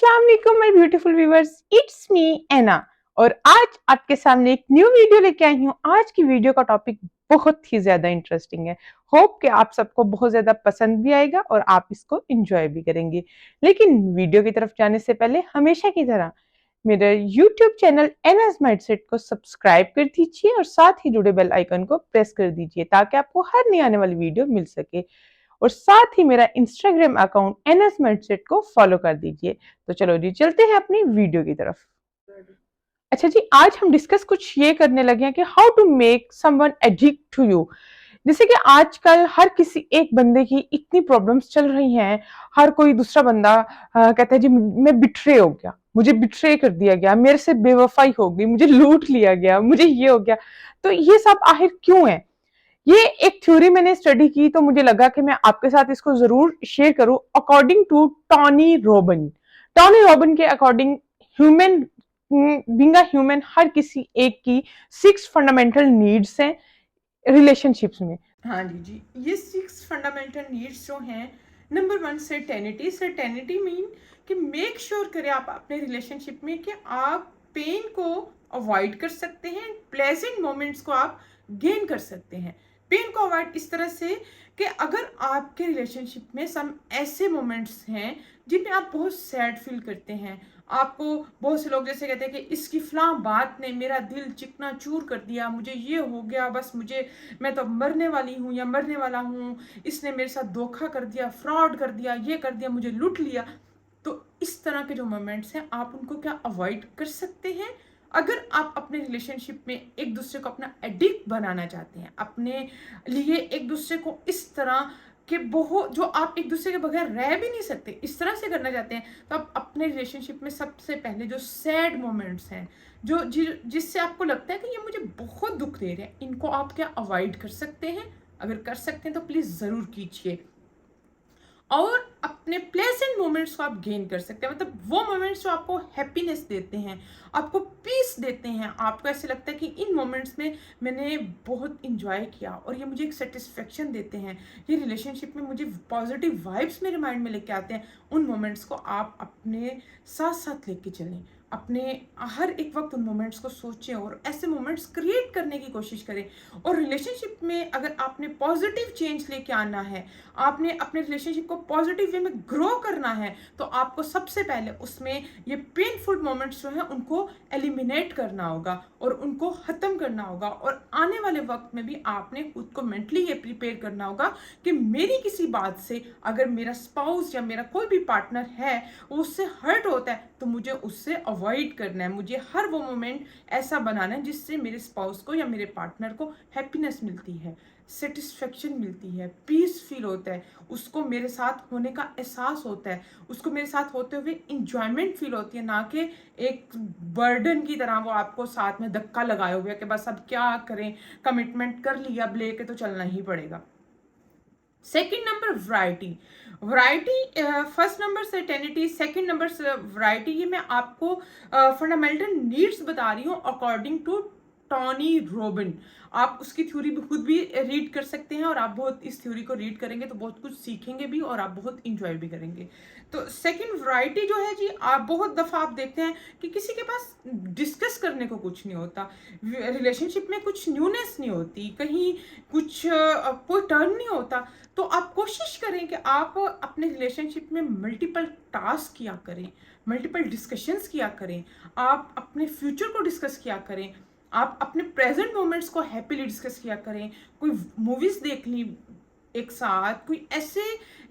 अस्सलाम वालेकुम my beautiful viewers, it's me एना। और आज आपके सामने एक न्यू वीडियो लेके आई हूँ। आज की वीडियो का टॉपिक बहुत ही ज्यादा इंटरेस्टिंग है। होप कि आप सबको बहुत ज्यादा पसंद भी आएगा और आप इसको एंजॉय भी करेंगे। लेकिन वीडियो की तरफ जाने से पहले हमेशा की तरह मेरे यूट्यूब चैनल एनाज माइंडसेट को सब्सक्राइब कर दीजिए और साथ ही जुड़े बेल आइकन को प्रेस कर दीजिए ताकि आपको हर नई आने वाली वीडियो मिल सके। और साथ ही मेरा इंस्टाग्राम अकाउंट एनएस माइंडसेट को फॉलो कर दीजिए। तो चलो जी चलते हैं अपनी वीडियो की तरफ। अच्छा जी, आज हम डिस्कस कुछ ये करने लगे हैं कि how to make someone addict to you. जैसे कि आजकल हर किसी एक बंदे की इतनी प्रॉब्लम्स चल रही हैं। हर कोई दूसरा बंदा कहता है जी मैं बिट्रे हो गया, मुझे बिट्रे कर दिया गया, मेरे से बेवफाई हो गई, मुझे लूट लिया गया, मुझे ये हो गया। तो ये सब आखिर क्यों है? ये एक थ्योरी मैंने स्टडी की तो मुझे लगा कि मैं आपके साथ इसको जरूर शेयर करूं। अकॉर्डिंग टू टॉनी रॉबिन के according human being a human हर किसी एक की 6 फंडामेंटल नीड्स हैं रिलेशनशिप्स में। हाँ जी जी, ये 6 फंडामेंटल नीड्स जो हैं, नंबर 1 सर्टेनिटी। सर्टेनिटी मीन कि मेक श्योर करें आप अपने रिलेशनशिप में कि आप पेन को अवॉइड कर सकते हैं, प्लेजेंट मोमेंट्स को आप गेन कर सकते हैं। पेन को अवॉइड इस तरह से कि अगर आपके रिलेशनशिप में सम ऐसे मोमेंट्स हैं जिनमें आप बहुत सैड फील करते हैं, आपको बहुत से लोग जैसे कहते हैं कि इसकी फलां बात ने मेरा दिल चिकना चूर कर दिया, मुझे ये हो गया, बस मैं तो मरने वाली हूँ या मरने वाला हूँ, इसने मेरे साथ धोखा कर दिया, फ्रॉड कर दिया, ये कर दिया, मुझे लूट लिया। तो इस तरह के जो मोमेंट्स हैं आप उनको क्या अवॉइड कर सकते हैं? अगर आप अपने रिलेशनशिप में एक दूसरे को अपना एडिक्ट बनाना चाहते हैं, अपने लिए एक दूसरे को इस तरह के बहुत जो आप एक दूसरे के बगैर रह भी नहीं सकते, इस तरह से करना चाहते हैं, तो आप अपने रिलेशनशिप में सबसे पहले जो सैड मोमेंट्स हैं, जो जिससे आपको लगता है कि ये मुझे बहुत दुख दे रहे हैं, इनको आप क्या अवॉइड कर सकते हैं? अगर कर सकते हैं तो प्लीज जरूर कीजिए। और अपने प्लेजेंट मोमेंट्स को आप गेन कर सकते हैं, मतलब वो मोमेंट्स जो आपको हैप्पीनेस देते हैं, आपको पीस देते हैं, आपको ऐसे लगता है कि इन मोमेंट्स में मैंने बहुत इंजॉय किया और ये मुझे एक सेटिस्फेक्शन देते हैं, ये रिलेशनशिप में मुझे पॉजिटिव वाइब्स मेरे माइंड में लेके आते हैं। उन मोमेंट्स को आप अपने साथ साथ लेके चलें, अपने हर एक वक्त उन मोमेंट्स को सोचें और ऐसे मोमेंट्स क्रिएट करने की कोशिश करें। और रिलेशनशिप में अगर आपने पॉजिटिव चेंज लेके आना है, आपने अपने रिलेशनशिप को पॉजिटिव वे में ग्रो करना है, तो आपको सबसे पहले उसमें ये पेनफुल मोमेंट्स जो हैं उनको एलिमिनेट करना होगा और उनको ख़त्म करना होगा। और आने वाले वक्त में भी आपने खुद को मेंटली ये प्रिपेयर करना होगा कि मेरी किसी बात से अगर मेरा स्पाउस या मेरा कोई भी पार्टनर है वो उससे हर्ट होता है तो मुझे उससे अवॉइड करना है, मुझे हर वो मोमेंट ऐसा बनाना है जिससे मेरे स्पाउस को या मेरे पार्टनर को हैप्पीनेस मिलती है, सेटिस्फेक्शन मिलती है, पीस फील होता है, उसको मेरे साथ होने का एहसास होता है, उसको मेरे साथ होते हुए इंजॉयमेंट फील होती है, ना कि एक बर्डन की तरह वो आपको साथ में धक्का लगाए हुए कि बस अब क्या करें, कमिटमेंट कर लिया, अब लेके तो चलना ही पड़ेगा। Second number variety, first number certainty, second number variety. ये मैं आपको फंडामेंटल नीड्स बता रही हूँ अकॉर्डिंग टू टॉनी रॉबिन। आप उसकी थ्योरी भी खुद भी रीड कर सकते हैं और आप बहुत इस थ्योरी को रीड करेंगे तो बहुत कुछ सीखेंगे भी और आप बहुत इंजॉय भी करेंगे। तो सेकंड वैरायटी जो है जी, आप बहुत दफ़ा आप देखते हैं कि किसी के पास डिस्कस करने को कुछ नहीं होता, रिलेशनशिप में कुछ न्यूनेस नहीं होती, कहीं कुछ कोई टर्न नहीं होता। तो आप कोशिश करें कि आप अपने रिलेशनशिप में मल्टीपल टास्क किया करें, मल्टीपल डिस्कशंस किया करें, आप अपने फ्यूचर को डिस्कस किया करें, आप अपने प्रेजेंट मोमेंट्स को हैप्पीली डिस्कस किया करें, कोई मूवीज देख ली एक साथ, कोई ऐसे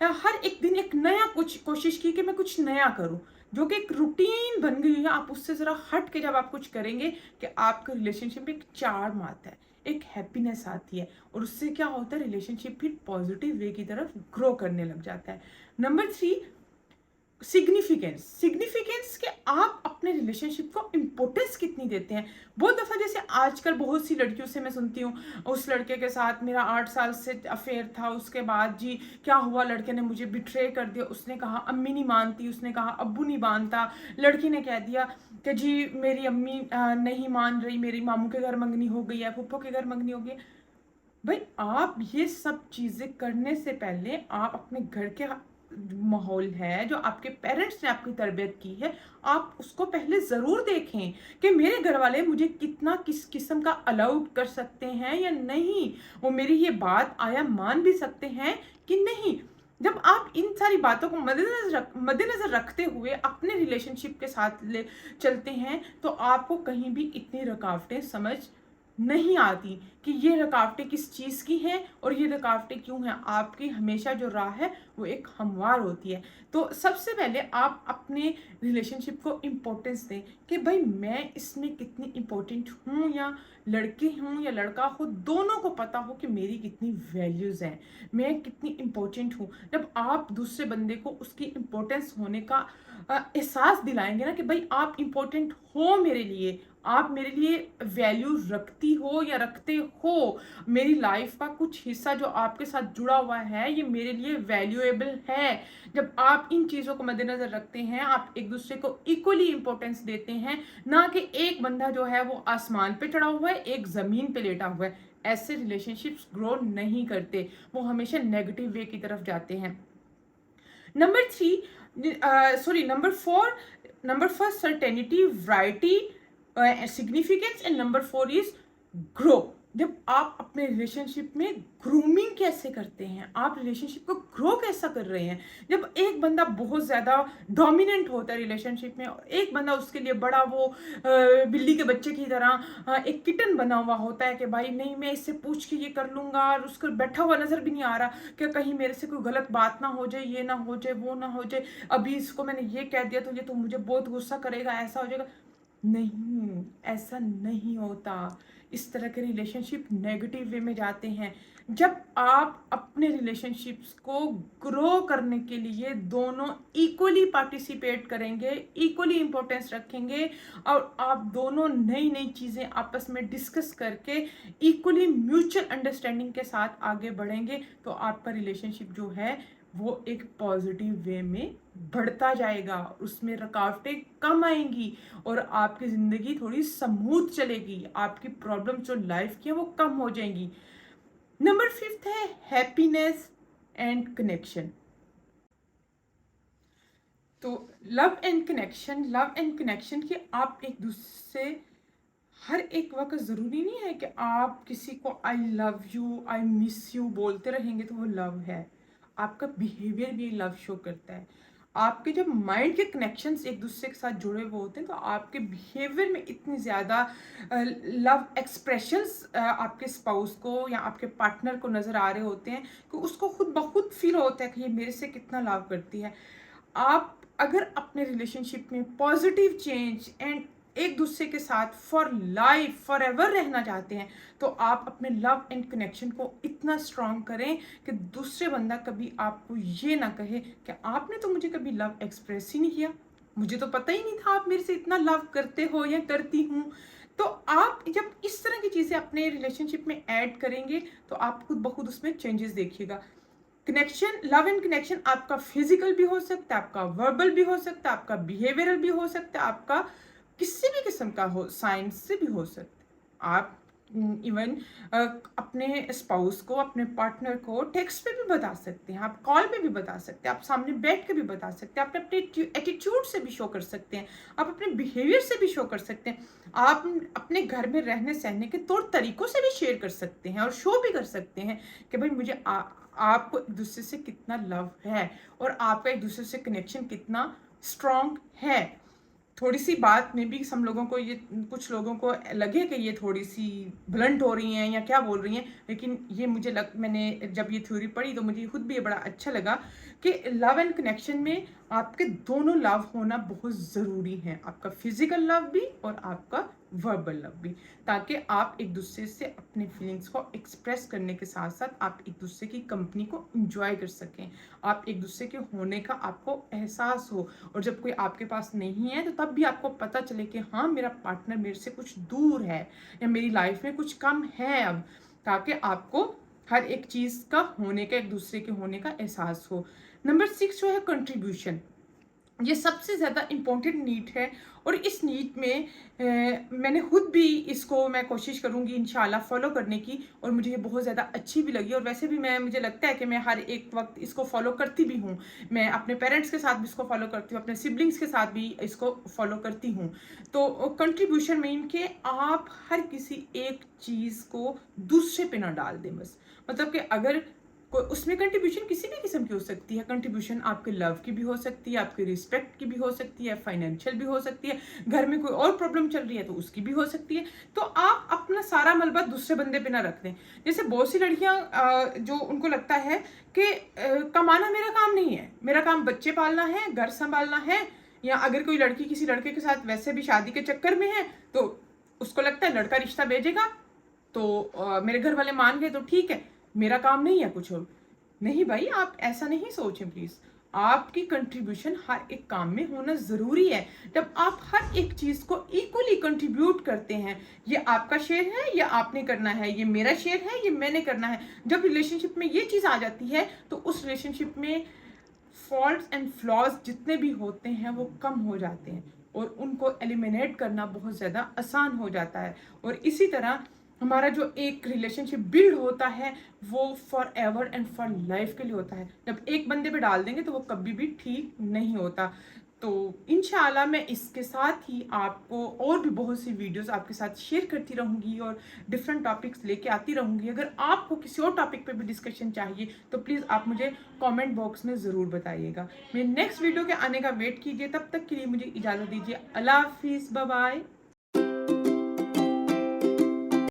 हर एक दिन एक नया कुछ कोशिश की कि मैं कुछ नया करूं, जो कि एक रूटीन बन गई है। आप उससे जरा हट के जब आप कुछ करेंगे कि आपके रिलेशनशिप में एक चार्म आता है, एक हैप्पीनेस आती है और उससे क्या होता है, रिलेशनशिप फिर पॉजिटिव वे की तरफ ग्रो करने लग जाता है। नंबर 3, सिग्निफिकेंस के आप अपने रिलेशनशिप को इम्पोर्टेंस कितनी देते हैं। बहुत दफ़ा जैसे आजकल बहुत सी लड़कियों से मैं सुनती हूँ, उस लड़के के साथ मेरा 8 साल से अफेयर था, उसके बाद जी क्या हुआ, लड़के ने मुझे बिट्रे कर दिया, उसने कहा अम्मी नहीं मानती, उसने कहा अब्बू नहीं मानता, लड़की ने कह दिया कि जी मेरी अम्मी नहीं मान रही, मेरी मामू के घर मंगनी हो गई है, फूफो के घर मंगनी हो गई है। भाई आप ये सब चीज़ें करने से पहले आप अपने घर के माहौल है, जो आपके पेरेंट्स ने आपकी तरबियत की है, आप उसको पहले ज़रूर देखें कि मेरे घर वाले मुझे कितना किस किस्म का अलाउड कर सकते हैं या नहीं, वो मेरी ये बात आया मान भी सकते हैं कि नहीं। जब आप इन सारी बातों को मद्देनज़र रखते हुए अपने रिलेशनशिप के साथ ले चलते हैं, तो आपको कहीं भी इतनी रुकावटें समझ नहीं आती कि ये रुकावटें किस चीज़ की हैं और ये रुकावटें क्यों हैं। आपकी हमेशा जो राह है वो एक हमवार होती है। तो सबसे पहले आप अपने रिलेशनशिप को इम्पोर्टेंस दें कि भाई मैं इसमें कितनी इम्पोर्टेंट हूँ, या लड़के हूँ या लड़का हो, दोनों को पता हो कि मेरी कितनी वैल्यूज़ हैं, मैं कितनी इम्पोर्टेंट हूँ। जब आप दूसरे बंदे को उसकी इम्पोर्टेंस होने का एहसास दिलाएंगे ना कि भाई आप इम्पोर्टेंट हो मेरे लिए, आप मेरे लिए वैल्यू रखती हो या रखते हो, मेरी लाइफ का कुछ हिस्सा जो आपके साथ जुड़ा हुआ है ये मेरे लिए वैल्यूएबल है। जब आप इन चीज़ों को मद्देनज़र रखते हैं, आप एक दूसरे को इक्वली इंपॉर्टेंस देते हैं, ना कि एक बंदा जो है वो आसमान पे चढ़ा हुआ है, एक ज़मीन पे लेटा हुआ है। ऐसे रिलेशनशिप्स ग्रो नहीं करते, वो हमेशा नेगेटिव वे की तरफ जाते हैं। Number 4, number first, certainty, variety, significance, and number 4 is grow. जब आप अपने रिलेशनशिप में ग्रूमिंग कैसे करते हैं, आप रिलेशनशिप को ग्रो कैसा कर रहे हैं। जब एक बंदा बहुत ज़्यादा डोमिनेंट होता है रिलेशनशिप में, और एक बंदा उसके लिए बड़ा वो बिल्ली के बच्चे की तरह एक किटन बना हुआ होता है कि भाई नहीं मैं इससे पूछ के ये कर लूँगा, और उसको बैठा हुआ नज़र भी नहीं आ रहा कि कहीं मेरे से कोई गलत बात ना हो जाए, ये ना हो जाए, वो ना हो जाए, अभी इसको मैंने ये कह दिया तो ये तो मुझे बहुत गुस्सा करेगा, ऐसा हो जाएगा। नहीं, ऐसा नहीं होता। इस तरह के रिलेशनशिप नेगेटिव वे में जाते हैं। जब आप अपने रिलेशनशिप्स को ग्रो करने के लिए दोनों इक्वली पार्टिसिपेट करेंगे, इक्वली इंपॉर्टेंस रखेंगे, और आप दोनों नई नई चीज़ें आपस में डिस्कस करके इक्वली म्यूचुअल अंडरस्टैंडिंग के साथ आगे बढ़ेंगे, तो आपका रिलेशनशिप जो है वो एक पॉजिटिव वे में बढ़ता जाएगा, उसमें रुकावटें कम आएंगी और आपकी ज़िंदगी थोड़ी स्मूथ चलेगी, आपकी प्रॉब्लम जो लाइफ की है वो कम हो जाएंगी। नंबर 5 है हैप्पीनेस एंड कनेक्शन। तो लव एंड कनेक्शन की आप एक दूसरे से हर एक वक्त ज़रूरी नहीं है कि आप किसी को I love you, I miss you बोलते रहेंगे तो वो लव है। आपका बिहेवियर भी लव शो करता है। आपके जब माइंड के कनेक्शंस एक दूसरे के साथ जुड़े हुए होते हैं, तो आपके बिहेवियर में इतनी ज़्यादा लव एक्सप्रेशंस आपके स्पाउस को या आपके पार्टनर को नज़र आ रहे होते हैं कि उसको खुद ब खुद फील होता है कि ये मेरे से कितना लव करती है। आप अगर अपने रिलेशनशिप में पॉजिटिव चेंज एंड एक दूसरे के साथ फॉर लाइफ फॉर एवर रहना चाहते हैं, तो आप अपने लव एंड कनेक्शन को इतना स्ट्रॉन्ग करें कि दूसरे बंदा कभी आपको ये ना कहे कि आपने तो मुझे कभी लव एक्सप्रेस ही नहीं किया, मुझे तो पता ही नहीं था आप मेरे से इतना लव करते हो या करती हूँ। तो आप जब इस तरह की चीज़ें अपने रिलेशनशिप में ऐड करेंगे, तो आप खुद ब खुद उसमें चेंजेस देखिएगा। कनेक्शन, लव एंड कनेक्शन आपका फिजिकल भी हो सकता है, आपका वर्बल भी हो सकता है, आपका बिहेवियरल भी हो सकता है, आपका किसी भी किस्म का हो, साइंस से भी हो सकता है। आप इवन अपने स्पाउस को, अपने पार्टनर को टेक्स्ट पे भी बता सकते हैं, आप कॉल पे भी बता सकते हैं, आप सामने बैठ के भी बता सकते हैं, आप अपने एटीट्यूड से भी शो कर सकते हैं, आप अपने बिहेवियर से भी शो कर सकते हैं, आप अपने घर में रहने सहने के तौर तरीकों से भी शेयर कर सकते हैं और शो भी कर सकते हैं कि भाई मुझे आपको एक दूसरे से कितना लव है और आपका एक दूसरे से कनेक्शन कितना स्ट्रॉन्ग है। थोड़ी सी बात में भी हम लोगों को ये, कुछ लोगों को लगे कि ये थोड़ी सी ब्लंट हो रही हैं या क्या बोल रही हैं, लेकिन ये मैंने जब ये थ्योरी पढ़ी तो मुझे खुद भी ये बड़ा अच्छा लगा कि लव एंड कनेक्शन में आपके दोनों लव होना बहुत ज़रूरी है, आपका फिजिकल लव भी और आपका वर्बल लव भी, ताकि आप एक दूसरे से अपने फीलिंग्स को एक्सप्रेस करने के साथ साथ आप एक दूसरे की कंपनी को एंजॉय कर सकें, आप एक दूसरे के होने का आपको एहसास हो, और जब कोई आपके पास नहीं है तो तब भी आपको पता चले कि हाँ मेरा पार्टनर मेरे से कुछ दूर है या मेरी लाइफ में कुछ कम है अब, ताकि आपको हर एक चीज़ का होने का, एक दूसरे के होने का एहसास हो। नंबर 6 जो है कंट्रीब्यूशन। ये सबसे ज़्यादा इम्पोर्टेंट नीड है और इस नीड में मैंने खुद भी इसको मैं कोशिश करूँगी इंशाल्लाह फ़ॉलो करने की, और मुझे ये बहुत ज़्यादा अच्छी भी लगी। और वैसे भी मुझे लगता है कि मैं हर एक वक्त इसको फ़ॉलो करती भी हूँ। मैं अपने पेरेंट्स के साथ भी इसको फ़ॉलो करती हूँ, अपने सिबलिंग्स के साथ भी इसको फ़ॉलो करती हूँ। तो कंट्रीब्यूशन मीन के आप हर किसी एक चीज़ को दूसरे पे ना डाल दें बस। मतलब कि अगर उसमें कंट्रीब्यूशन किसी भी किस्म की हो सकती है। कंट्रीब्यूशन आपके लव की भी हो सकती है, आपके रिस्पेक्ट की भी हो सकती है, फाइनेंशियल भी हो सकती है, घर में कोई और प्रॉब्लम चल रही है तो उसकी भी हो सकती है। तो आप अपना सारा मलबा दूसरे बंदे पे ना रख दें। जैसे बहुत सी लड़कियां जो उनको लगता है कि कमाना मेरा काम नहीं है, मेरा काम बच्चे पालना है, घर संभालना है, या अगर कोई लड़की किसी लड़के के साथ वैसे भी शादी के चक्कर में है तो उसको लगता है लड़का रिश्ता भेजेगा तो मेरे घर वाले मान गए तो ठीक है, मेरा काम नहीं है कुछ और। नहीं भाई, आप ऐसा नहीं सोचें प्लीज। आपकी कंट्रीब्यूशन हर एक काम में होना जरूरी है। जब आप हर एक चीज को इक्वली कंट्रीब्यूट करते हैं, ये आपका शेयर है, ये आपने करना है, ये मेरा शेयर है, ये मैंने करना है। जब रिलेशनशिप में ये चीज आ जाती है तो उस रिलेशनशिप में फॉल्ट्स एंड फ्लॉज जितने भी होते हैं वो कम हो जाते हैं और उनको एलिमिनेट करना बहुत ज़्यादा आसान हो जाता है। और इसी तरह हमारा जो एक रिलेशनशिप बिल्ड होता है वो for ever and for life के लिए होता है। जब एक बंदे पे डाल देंगे तो वो कभी भी ठीक नहीं होता। तो इंशाल्लाह मैं इसके साथ ही आपको और भी बहुत सी वीडियोस आपके साथ शेयर करती रहूँगी और डिफरेंट टॉपिक्स लेके आती रहूँगी। अगर आपको किसी और टॉपिक पे भी डिस्कशन चाहिए तो प्लीज़ आप मुझे कमेंट बॉक्स में ज़रूर बताइएगा। मेरे नेक्स्ट वीडियो के आने का वेट कीजिए। तब तक के लिए मुझे इजाज़त दीजिए। अल्लाह हाफिज़, बाय बाय।